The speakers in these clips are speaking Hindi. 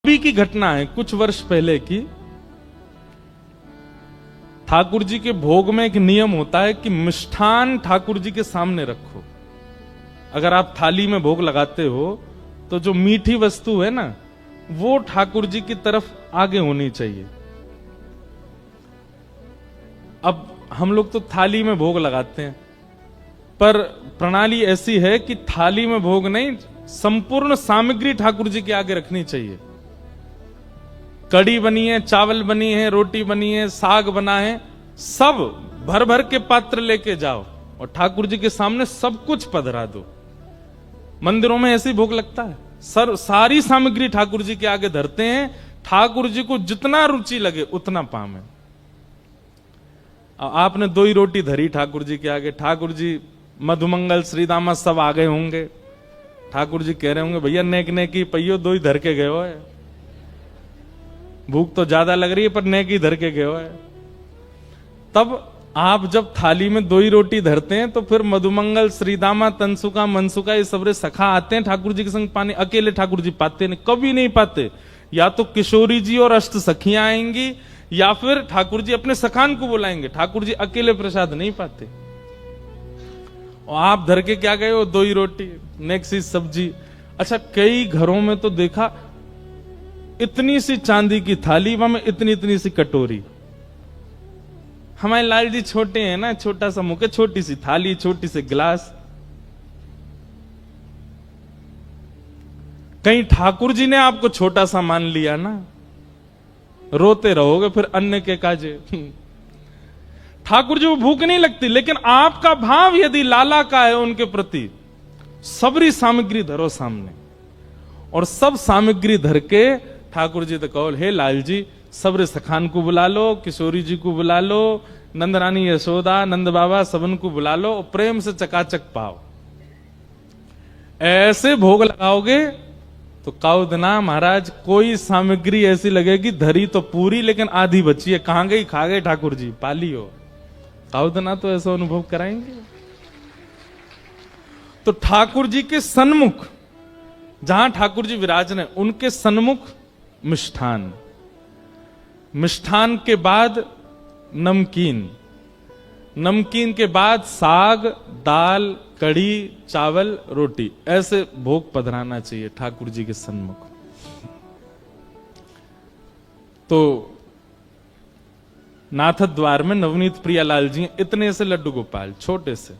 अभी की घटना है कुछ वर्ष पहले की। ठाकुर जी के भोग में एक नियम होता है कि मिष्ठान ठाकुर जी के सामने रखो। अगर आप थाली में भोग लगाते हो तो जो मीठी वस्तु है ना वो ठाकुर जी की तरफ आगे होनी चाहिए। अब हम लोग तो थाली में भोग लगाते हैं, पर प्रणाली ऐसी है कि थाली में भोग नहीं, संपूर्ण सामग्री ठाकुर जी के आगे रखनी चाहिए। कड़ी बनी है, चावल बनी है, रोटी बनी है, साग बना है, सब भर भर के पात्र लेके जाओ और ठाकुर जी के सामने सब कुछ पधरा दो। मंदिरों में ऐसे ही भोग लगता है, सारी सामग्री ठाकुर जी के आगे धरते हैं। ठाकुर जी को जितना रुचि लगे उतना पावे। आपने 2 ही रोटी धरी ठाकुर जी के आगे, ठाकुर जी मधुमंगल श्रीदामा सब आ गए होंगे। ठाकुर जी कह रहे होंगे भैया नेक नेकी पहियो 2 ही धर के गए हो है, भूख तो ज्यादा लग रही है पर नेकी धर के गए हो है। तब आप जब थाली में 2 ही रोटी धरते हैं तो फिर मधुमंगल श्रीदामा तनसुका मनसुका ये सबरे सखा आते हैं ठाकुर जी के संग पाने। अकेले ठाकुर जी पाते नहीं, कभी नहीं पाते। या तो किशोरी जी और अष्ट सखियां आएंगी या फिर ठाकुर जी अपने सखान को बुलाएंगे। ठाकुर जी अकेले प्रसाद नहीं पाते। और आप धर के क्या गए हो? 2 ही रोटी, नेक्स्ट सब्जी। अच्छा, कई घरों में तो देखा इतनी सी चांदी की थाली, वहां में इतनी इतनी सी कटोरी। हमारे लाल जी छोटे हैं ना, छोटा सा मुख, छोटी सी थाली, छोटी सी गिलास। कहीं ठाकुर जी ने आपको छोटा सा मान लिया ना, रोते रहोगे फिर अन्य के काजे। ठाकुर जी को भूख नहीं लगती, लेकिन आपका भाव यदि लाला का है उनके प्रति, सबरी सामग्री धरो सामने और सब सामग्री धर के ठाकुर जी तो कहो हे लाल जी सबरे सखान को बुला लो, किशोरी जी को बुला लो, नंद रानी यशोदा, नंद बाबा सबन को बुला लो, प्रेम से चकाचक पाओ। ऐसे भोग लगाओगे तो काउदना महाराज कोई सामग्री ऐसी लगेगी धरी तो पूरी लेकिन आधी बची है, कहां गई? खा गए ठाकुर जी, पाली हो। काउदना तो ऐसा अनुभव कराएंगे। तो ठाकुर जी के सन्मुख, जहां ठाकुर जी विराजन है उनके सन्मुख मिष्ठान, मिष्ठान के बाद नमकीन, नमकीन के बाद साग, दाल, कढ़ी, चावल, रोटी, ऐसे भोग पधराना चाहिए ठाकुर जी के सन्मुख। तो नाथ द्वार में नवनीत प्रियालाल जी इतने से लड्डू गोपाल, छोटे से,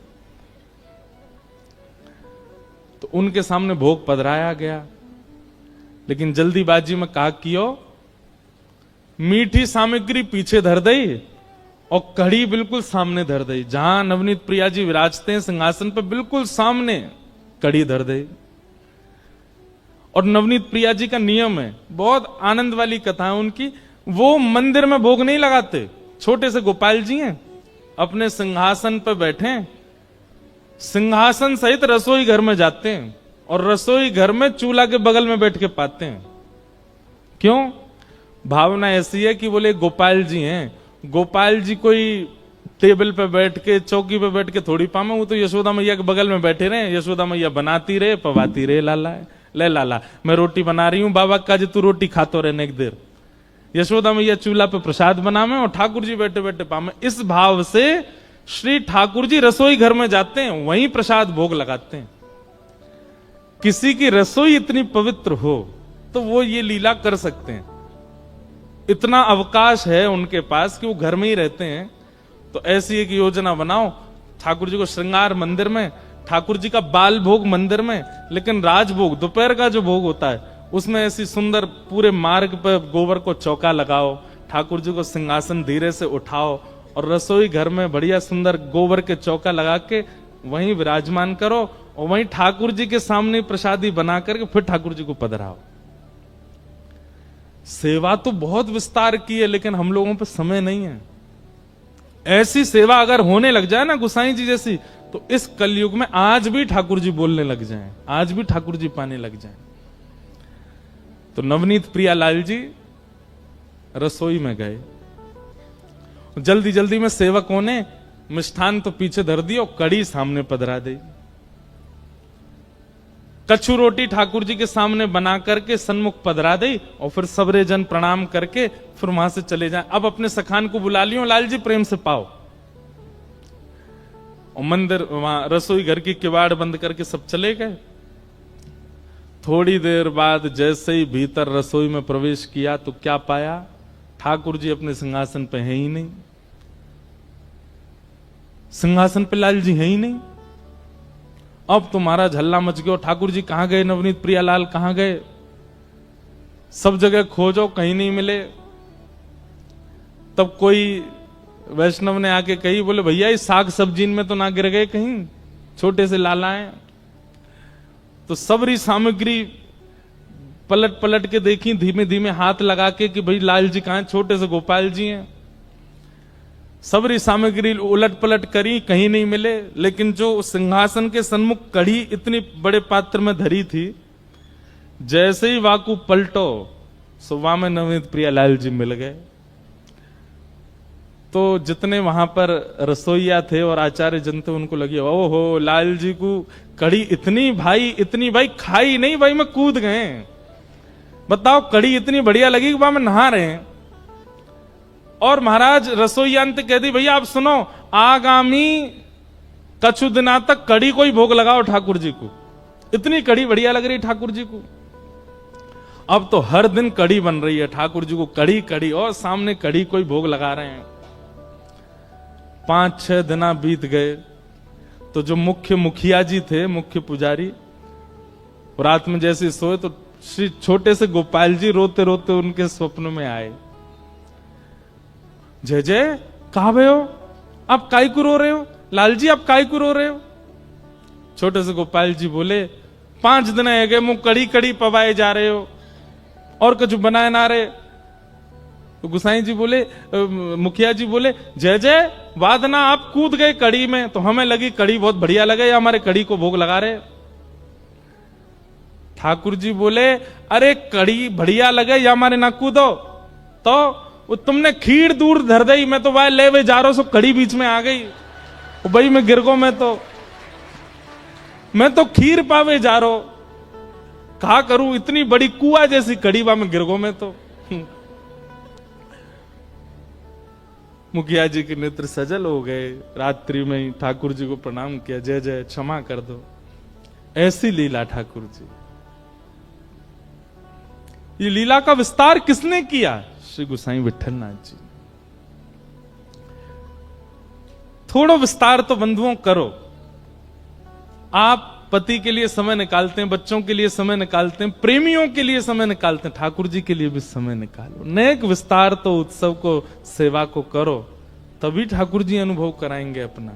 तो उनके सामने भोग पधराया गया। लेकिन जल्दीबाजी में कहा कियो, मीठी सामग्री पीछे धर दई और कढ़ी बिल्कुल सामने धर दई। जहां नवनीत प्रिया जी विराजते हैं सिंहासन पर बिल्कुल सामने कढ़ी धर दई। और नवनीत प्रिया जी का नियम है, बहुत आनंद वाली कथा है उनकी, वो मंदिर में भोग नहीं लगाते। छोटे से गोपाल जी हैं, अपने सिंहासन पर बैठे, सिंहासन सहित रसोई घर में जाते हैं और रसोई घर में चूल्हा के बगल में बैठ के पाते हैं। क्यों? भावना ऐसी है कि बोले गोपाल जी हैं, गोपाल जी कोई टेबल पे बैठ के, चौकी पे बैठ के थोड़ी पामे, वो तो यशोदा मैया के बगल में बैठे रहे। यशोदा मैया बनाती रहे, पवाती रहे, लाला ले लाला मैं रोटी बना रही हूं, बाबा का जी तू रोटी खातो रहे एक देर। यशोदा मैया चूल्हा पे प्रसाद बनावे और ठाकुर जी बैठे बैठे पामे। इस भाव से श्री ठाकुर जी रसोई घर में जाते हैं, वहीं प्रसाद भोग लगाते हैं। किसी की रसोई इतनी पवित्र हो तो वो ये लीला कर सकते हैं। इतना अवकाश है उनके पास कि वो घर में ही रहते हैं। तो ऐसी एक योजना बनाओ, ठाकुर जी को श्रृंगार मंदिर में, ठाकुर जी का बाल भोग मंदिर में, लेकिन राजभोग दोपहर का जो भोग होता है उसमें ऐसी सुंदर पूरे मार्ग पर गोबर को चौका लगाओ, ठाकुर जी को सिंहासन धीरे से उठाओ और रसोई घर में बढ़िया सुंदर गोबर के चौका लगा के वहीं विराजमान करो और वहीं ठाकुर जी के सामने प्रसादी बना करके फिर ठाकुर जी को पधराओ। सेवा तो बहुत विस्तार की है, लेकिन हम लोगों पे समय नहीं है। ऐसी सेवा अगर होने लग जाए ना गुसाई जी जैसी, तो इस कलयुग में आज भी ठाकुर जी बोलने लग जाएं, आज भी ठाकुर जी पाने लग जाएं। तो नवनीत प्रियालाल जी रसोई में गए, जल्दी जल्दी में सेवकों ने मिष्ठान तो पीछे धर दिया और कड़ी सामने पधरा दी। कछु रोटी ठाकुर जी के सामने बना करके सन्मुख पधरा दई और फिर सबरे जन प्रणाम करके फिर वहां से चले जाए। अब अपने सखान को बुला लियो, लाल जी प्रेम से पाओ। और मंदिर वहां रसोई घर की किवाड़ बंद करके सब चले गए। थोड़ी देर बाद जैसे ही भीतर रसोई में प्रवेश किया तो क्या पाया, ठाकुर जी अपने सिंहासन पे है ही नहीं। सिंहासन पे लाल जी है ही नहीं। अब तुम्हारा झल्ला मच गया, ठाकुर जी कहां गए, नवनीत प्रियालाल कहां गए, सब जगह खोजो कहीं नहीं मिले। तब कोई वैष्णव ने आके कही, बोले भैया इस साग सब्जी में तो ना गिर गए कहीं, छोटे से लाला हैं। तो सबरी सामग्री पलट पलट के देखी, धीमे धीमे हाथ लगा के कि भाई लाल जी कहां, छोटे से गोपाल जी हैं। सबरी सामग्री उलट पलट करी, कहीं नहीं मिले। लेकिन जो सिंहासन के सन्मुख कढ़ी इतनी बड़े पात्र में धरी थी, जैसे ही वाकू पलटो सुबह में नवनीत प्रियालाल जी मिल गए। तो जितने वहां पर रसोईया थे और आचार्य जन थे, उनको लगी ओहो लाल जी को कढ़ी इतनी भाई खाई नहीं भाई, मैं कूद गए। बताओ कढ़ी इतनी बढ़िया लगी कि वहां में नहा रहे हैं। और महाराज रसोईया ने कह दी, भैया आप सुनो, आगामी कछु दिना तक कढ़ी को ही भोग लगाओ ठाकुर जी को, इतनी कढ़ी बढ़िया लग रही ठाकुर जी को। अब तो हर दिन कढ़ी बन रही है ठाकुर जी को, कढ़ी कढ़ी, और सामने कढ़ी को ही भोग लगा रहे हैं। 5-6 दिन बीत गए तो जो मुख्य मुखिया जी थे, मुख्य पुजारी, रात में जैसे सोए तो श्री छोटे से गोपाल जी रोते रोते उनके स्वप्न में आए। जय जय कहा भे हो, आप काई को रो रहे हो, लाल जी आप काई को रो रहे हो। छोटे से गोपाल जी बोले, 5 दिन है गए मुंह कड़ी कड़ी पवाए जा रहे हो और कुछ बनाए ना रहे। तो गुसाई जी बोले, मुखिया जी बोले, जय जय वादना आप कूद गए कड़ी में, तो हमें लगी कड़ी बहुत बढ़िया लगे, या हमारे कड़ी को भोग लगा रहे। ठाकुर जी बोले, अरे कड़ी बढ़िया लगे या हमारे ना कूदो, तो वो तुमने खीर दूर धर दई, मैं तो वह ले वे जा रहा हूं, सब कड़ी बीच में आ गई। भाई मैं गिर गो, मैं तो खीर पावे जा रहा हूं, कहा करूं इतनी बड़ी कुआ जैसी कड़ी बा में गिर गो मैं तो। मुखिया जी के नेत्र सजल हो गए। रात्रि में ही ठाकुर जी को प्रणाम किया, जय जय क्षमा कर दो। ऐसी लीला ठाकुर जी। ये लीला का विस्तार किसने किया? श्री गोसाई विठलनाथ जी। थोड़ा विस्तार तो बंधुओं करो। आप पति के लिए समय निकालते हैं, बच्चों के लिए समय निकालते हैं, प्रेमियों के लिए समय निकालते हैं, ठाकुर जी के लिए भी समय निकालो। नेक विस्तार तो उत्सव को, सेवा को करो, तभी ठाकुर जी अनुभव कराएंगे अपना।